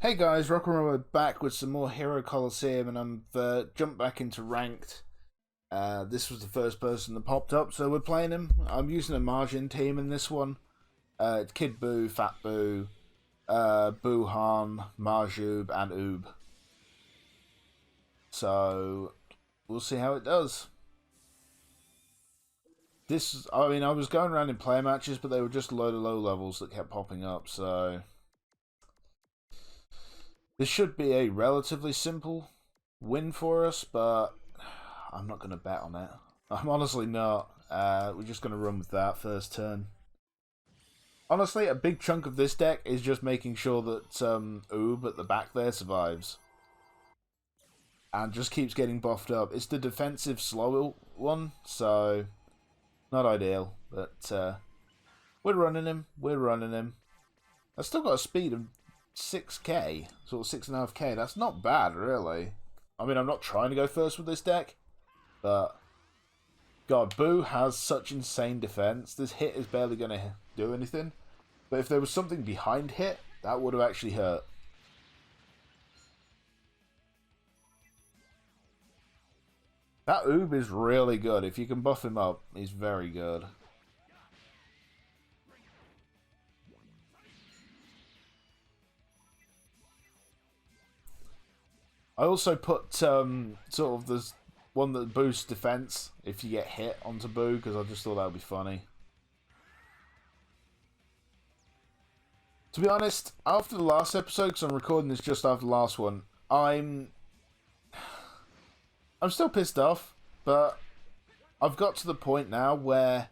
Hey guys, Rock'n'Roll back with some more Hero Colosseum, and I'm jumped back into ranked. This was the first person that popped up, so we're playing him. I'm using a margin team in this one. It's Kid Boo, Fat Boo, Boo Han, Marjube, and Oob. So we'll see how it does. I was going around in player matches, but they were just a load of low levels that kept popping up, so this should be a relatively simple win for us, but I'm not going to bet on it. I'm honestly not. We're just going to run with that first turn. Honestly, a big chunk of this deck is just making sure that Oob at the back there survives. And just keeps getting buffed up. It's the defensive slow one, so not ideal. But we're running him. We're running him. I've still got a speed of 6k, sort of 6.5k. That's not bad, really. I mean, I'm not trying to go first with this deck, but God, Boo has such insane defense. This hit is barely going to do anything. But if there was something behind hit, that would have actually hurt. That Oob is really good. If you can buff him up, he's very good. I also put sort of this one that boosts defense if you get hit onto Boo, because I just thought that would be funny. To be honest, after the last episode, because I'm recording this just after the last one, I'm still pissed off, but I've got to the point now where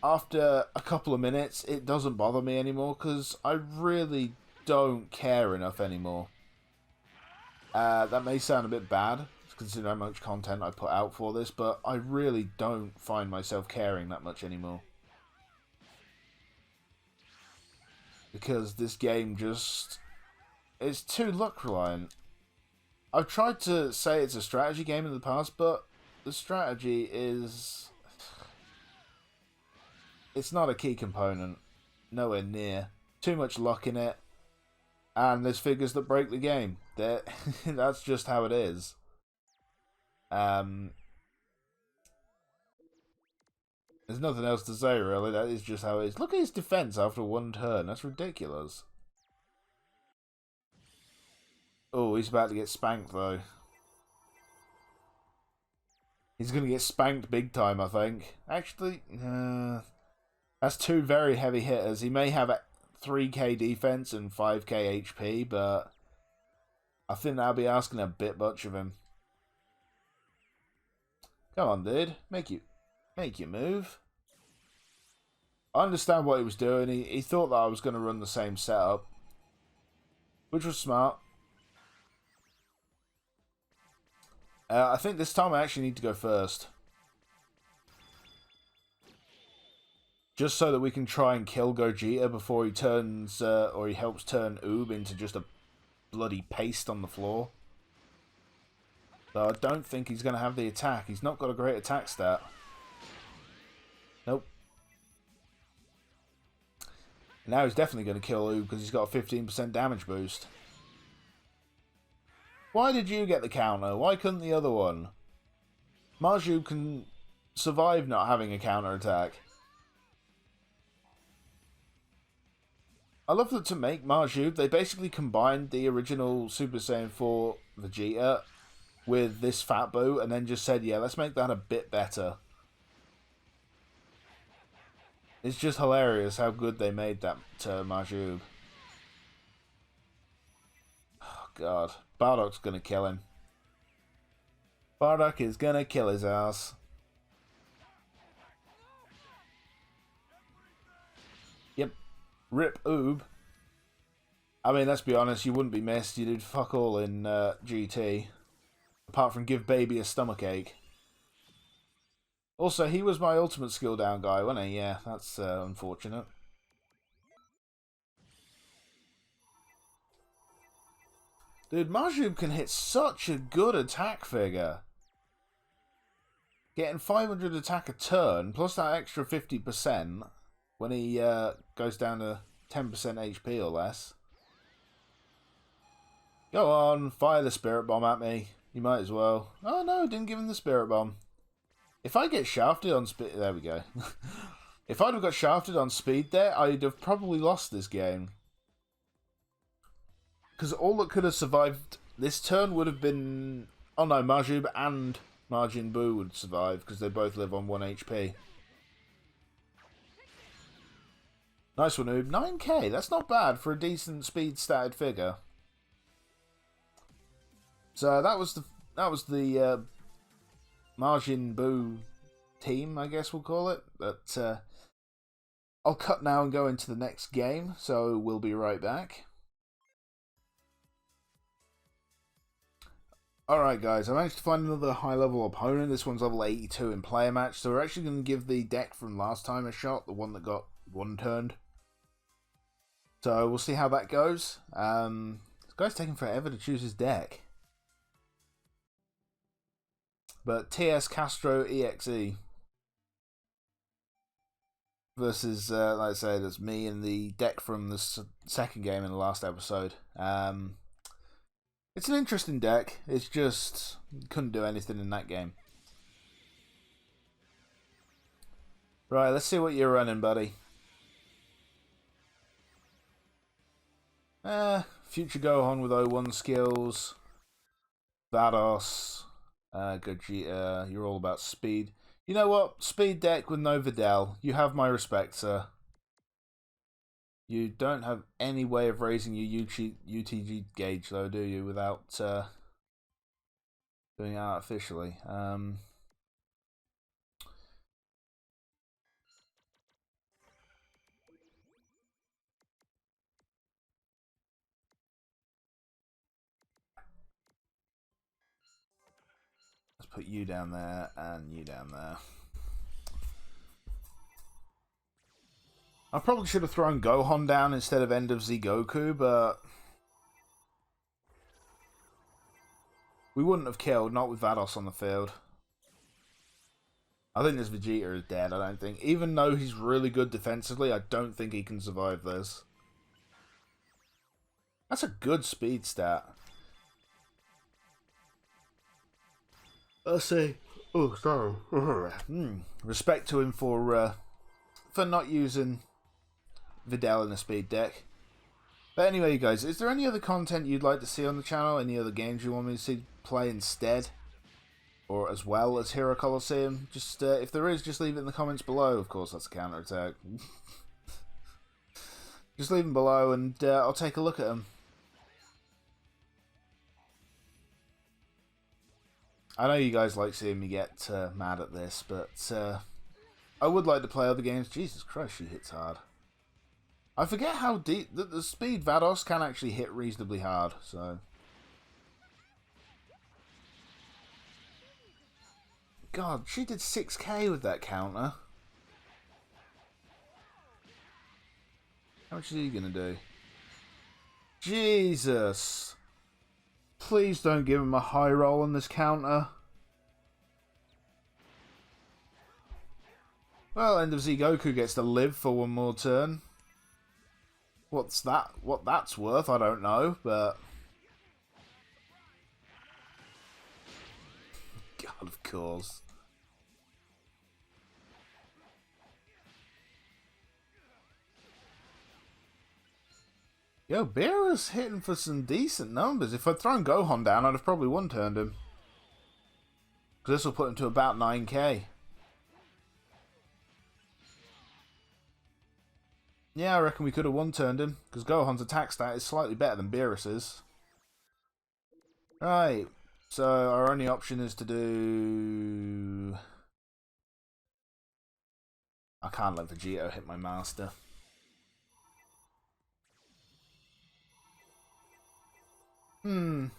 after a couple of minutes, it doesn't bother me anymore, because I really don't care enough anymore. That may sound a bit bad, considering how much content I put out for this, but I really don't find myself caring that much anymore. Because this game just is too luck reliant. I've tried to say it's a strategy game in the past, but the strategy is... it's not a key component. Nowhere near. Too much luck in it. And there's figures that break the game. That's just how it is. There's nothing else to say, really. That is just how it is. Look at his defense after one turn. That's ridiculous. Oh, he's about to get spanked, though. He's going to get spanked big time, I think. Actually, that's two very heavy hitters. He may have a 3k defense and 5k HP, but I think that'll be asking a bit much of him. Come on, dude. Make you move. I understand what he was doing. He thought that I was going to run the same setup, which was smart. I think this time I actually need to go first. Just so that we can try and kill Gogeta before he turns, or he helps turn Oob into just a bloody paste on the floor. So I don't think he's going to have the attack. He's not got a great attack stat. Nope. Now he's definitely going to kill Oob because he's got a 15% damage boost. Why did you get the counter? Why couldn't the other one? Marjube can survive not having a counter attack. I love that to make Marjube, they basically combined the original Super Saiyan 4 Vegeta with this Fat Boo and then just said, yeah, let's make that a bit better. It's just hilarious how good they made that Marjube. Oh, God. Bardock's gonna kill him. Bardock is gonna kill his ass. Yep. Rip Oob. I mean, let's be honest, you wouldn't be missed. You did fuck all in GT. Apart from give baby a stomachache. Also, he was my ultimate skill down guy, wasn't he? Yeah, that's unfortunate. Dude, Marjube can hit such a good attack figure. Getting 500 attack a turn, plus that extra 50% when he goes down to 10% HP or less. Go on, fire the Spirit Bomb at me. You might as well. Oh no, didn't give him the Spirit Bomb. If I get shafted on speed... There we go. If I'd have got shafted on speed there, I'd have probably lost this game. Because all that could have survived this turn would have been... Oh no, Majub and Majin Buu would survive, because they both live on 1 HP. Nice one, Oob. 9k, that's not bad for a decent speed statted figure. So that was the Majin Buu team, I guess we'll call it. But I'll cut now and go into the next game, so we'll be right back. Alright guys, I managed to find another high level opponent. This one's level 82 in player match, so we're actually going to give the deck from last time a shot, the one that got one-turned. So we'll see how that goes. This guy's taking forever to choose his deck. But TS Castro EXE versus, like I say, that's me and the deck from the second game in the last episode. It's an interesting deck. It's just couldn't do anything in that game. Right, let's see what you're running, buddy. Future Gohan with 01 skills. Vados. Gogeta. You're all about speed. You know what? Speed deck with no Videl. You have my respect, sir. You don't have any way of raising your UTG gauge, though, do you? Without doing it artificially. Let's put you down there and you down there. I probably should have thrown Gohan down instead of End of Z Goku, but we wouldn't have killed, not with Vados on the field. I think this Vegeta is dead, I don't think. Even though he's really good defensively, I don't think he can survive this. That's a good speed stat. Let's see. Oh, sorry. Respect to him for not using Videl in a speed deck. But anyway, you guys, is there any other content you'd like to see on the channel? Any other games you want me to see play instead? Or as well as Hero Colosseum? Just if there is, just leave it in the comments below. Of course, that's a counter-attack. Just leave them below and I'll take a look at them. I know you guys like seeing me get mad at this, but I would like to play other games. Jesus Christ, she hits hard. I forget how deep... The speed Vados can actually hit reasonably hard, so... God, she did 6k with that counter. How much is he gonna do? Jesus! Please don't give him a high roll on this counter. Well, End of Z Goku gets to live for one more turn. What's that? What that's worth, I don't know, but... God, of course. Yo, Beerus hitting for some decent numbers. If I'd thrown Gohan down, I'd have probably one-turned him. Because this will put him to about 9k. Yeah, I reckon we could have one-turned him, because Gohan's attack stat is slightly better than Beerus's. Right, so our only option is to do... I can't let Vegeta hit my master. I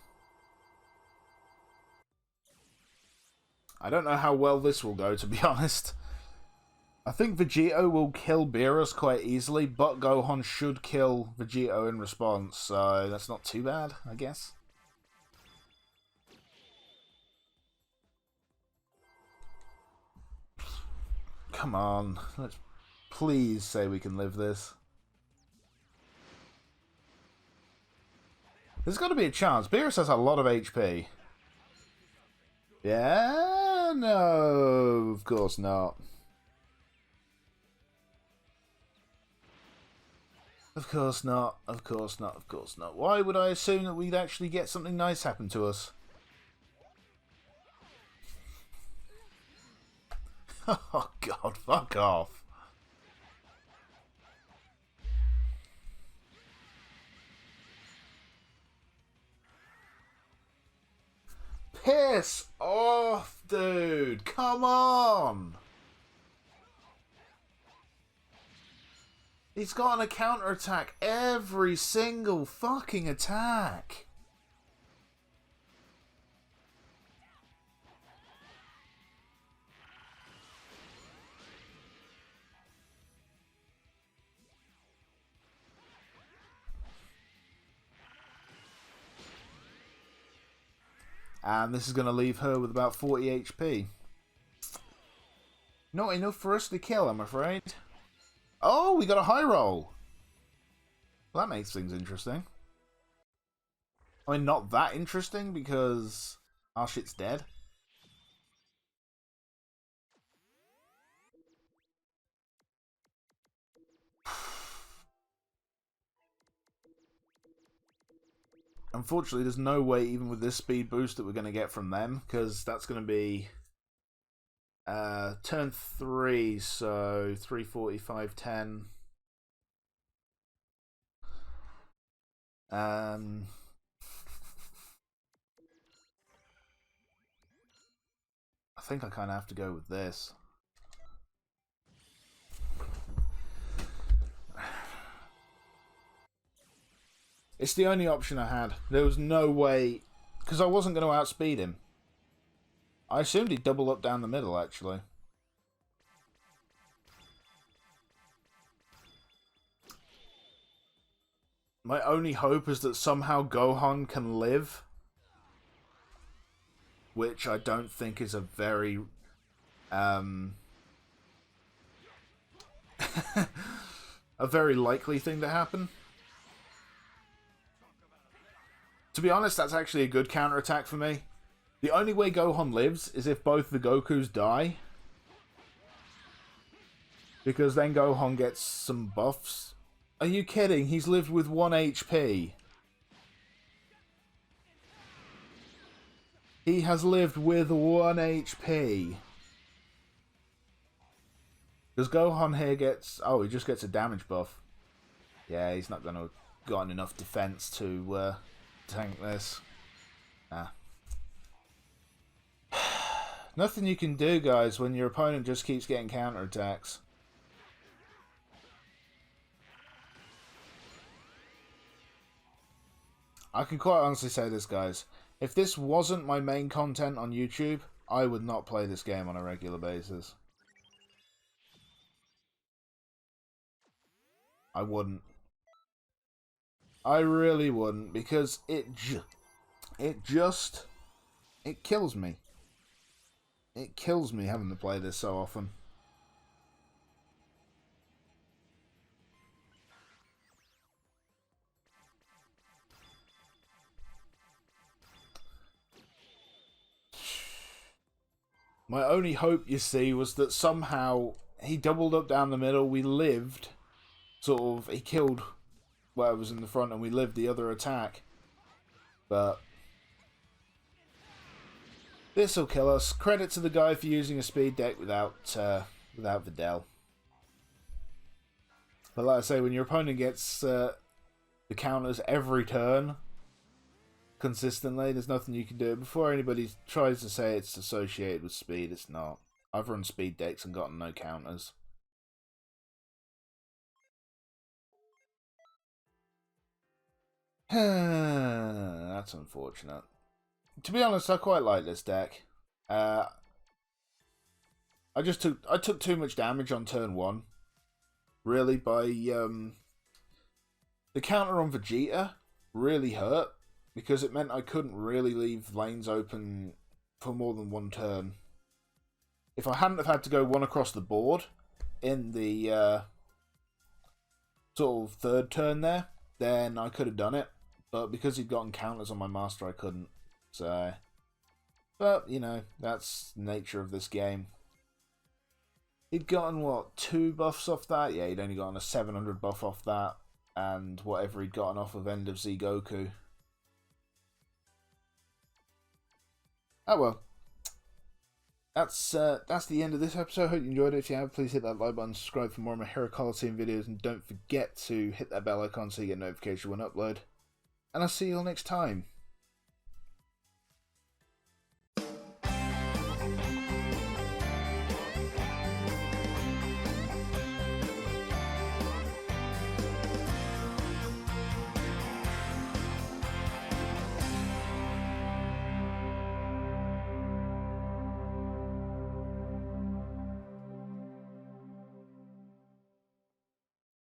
don't know how well this will go, to be honest. I think Vegito will kill Beerus quite easily, but Gohan should kill Vegito in response, so that's not too bad, I guess. Come on, let's please say we can live this. There's got to be a chance. Beerus has a lot of HP. Yeah? No, of course not. Of course not. Of course not. Of course not. Why would I assume that we'd actually get something nice happen to us? Oh god, fuck off. Piss off, dude. Come on. He's got a counterattack every single fucking attack. And this is going to leave her with about 40 HP. Not enough for us to kill, I'm afraid. Oh, we got a high roll. Well, that makes things interesting. I mean, not that interesting because our shit's dead. Unfortunately, there's no way, even with this speed boost, that we're going to get from them, because that's going to be turn 3, so 3:45, 10. I think I kind of have to go with this. It's the only option I had. There was no way, because I wasn't going to outspeed him. I assumed he'd double up down the middle, actually. My only hope is that somehow Gohan can live. Which I don't think is a very... a very likely thing to happen. To be honest, that's actually a good counterattack for me. The only way Gohan lives is if both the Gokus die. Because then Gohan gets some buffs. Are you kidding? He's lived with 1 HP. He has lived with 1 HP. Because Gohan here gets... Oh, he just gets a damage buff. Yeah, he's not going to have gotten enough defense to tank this. Nah. Nothing you can do, guys, when your opponent just keeps getting counterattacks. I can quite honestly say this, guys. If this wasn't my main content on YouTube, I would not play this game on a regular basis. I wouldn't. I really wouldn't, because it kills me. It kills me having to play this so often. My only hope, you see, was that somehow he doubled up down the middle, we lived, sort of, he killed where I was in the front and we lived the other attack. But this'll kill us. Credit to the guy for using a speed deck without Videl. But like I say, when your opponent gets the counters every turn consistently, there's nothing you can do. Before anybody tries to say it's associated with speed, it's not. I've run speed decks and gotten no counters. That's unfortunate. To be honest, I quite like this deck. I took too much damage on turn 1. Really, by the counter on Vegeta really hurt because it meant I couldn't really leave lanes open for more than 1 turn. If I hadn't have had to go 1 across the board in the sort of 3rd turn there, then I could have done it. But because he'd gotten counters on my master, I couldn't. So, but, you know, that's the nature of this game. He'd gotten, what, 2 buffs off that? Yeah, he'd only gotten a 700 buff off that. And whatever he'd gotten off of End of Z Goku. Oh well. That's the end of this episode. Hope you enjoyed it. If you have, please hit that like button, subscribe for more of my Hero Colosseum videos, and don't forget to hit that bell icon so you get notification when I upload. And I'll see you all next time.